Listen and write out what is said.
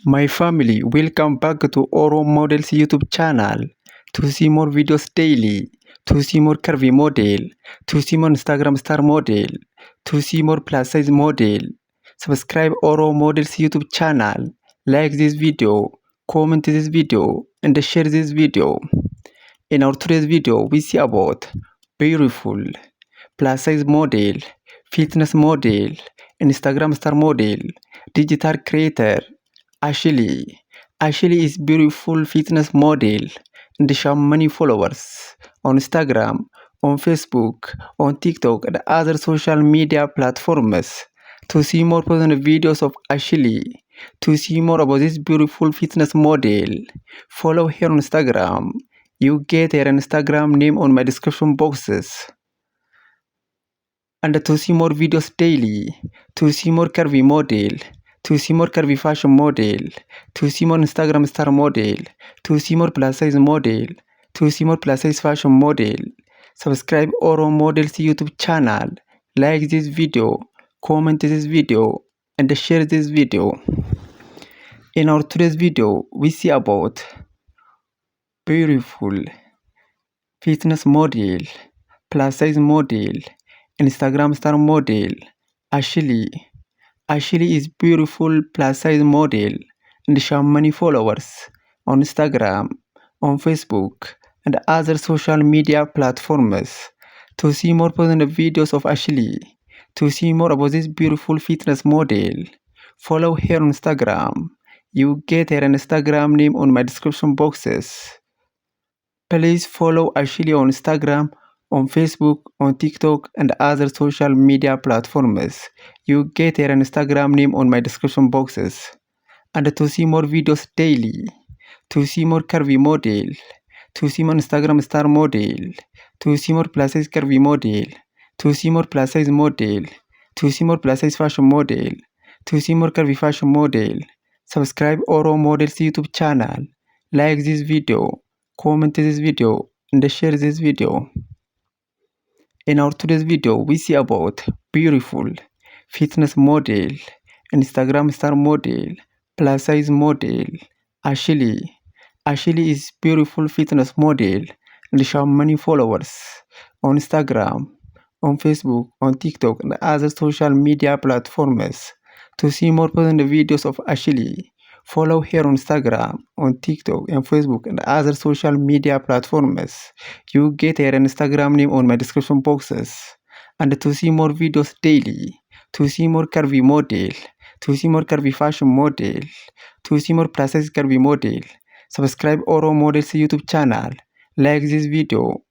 My family, welcome back to Oro Models YouTube channel. To see more videos daily, to see more curvy model, to see more Instagram star model, to see more plus size model, subscribe Oro Models YouTube channel, like this video, comment this video, and share this video. In our today's video, we see about beautiful plus size model, fitness model, Instagram star model, digital creator, Ashley. Ashley is beautiful fitness model and she has many followers on Instagram, on Facebook, on TikTok and other social media platforms. To see more personal videos of Ashley, to see more about this beautiful fitness model, follow her on Instagram. You get her Instagram name on my description boxes. And to see more videos daily, to see more curvy model, to see more curvy fashion model, to see more Instagram star model, to see more plus size model, to see more plus size fashion model, subscribe Oro Models YouTube channel, like this video, comment this video, and share this video. In our today's video, we see about beautiful fitness model, plus size model, Instagram star model, Ashley. Ashley is beautiful plus size model and she has many followers on Instagram, on Facebook and other social media platforms. To see more personal videos of Ashley, to see more about this beautiful fitness model, follow her on Instagram. You get her Instagram name on my description boxes. Please follow Ashley on Instagram, on Facebook, on TikTok and other social media platforms. You get her Instagram name on my description boxes. And to see more videos daily, to see more curvy model, to see more Instagram star model, to see more plus size curvy model, to see more plus size model, to see more plus size fashion model, to see more curvy fashion model, subscribe Oro Models YouTube channel, like this video, comment this video and share this video. In our today's video, we see about beautiful fitness model, Instagram star model, plus size model, Ashley. Ashley is beautiful fitness model and she has many followers on Instagram, on Facebook, on TikTok and other social media platforms. To see more personal videos of Ashley, follow her on Instagram, on TikTok and Facebook and other social media platforms. You get her Instagram name on my description boxes. And to see more videos daily, to see more curvy model, to see more curvy fashion model, to see more plus size curvy model, subscribe Oro Models YouTube channel, like this video,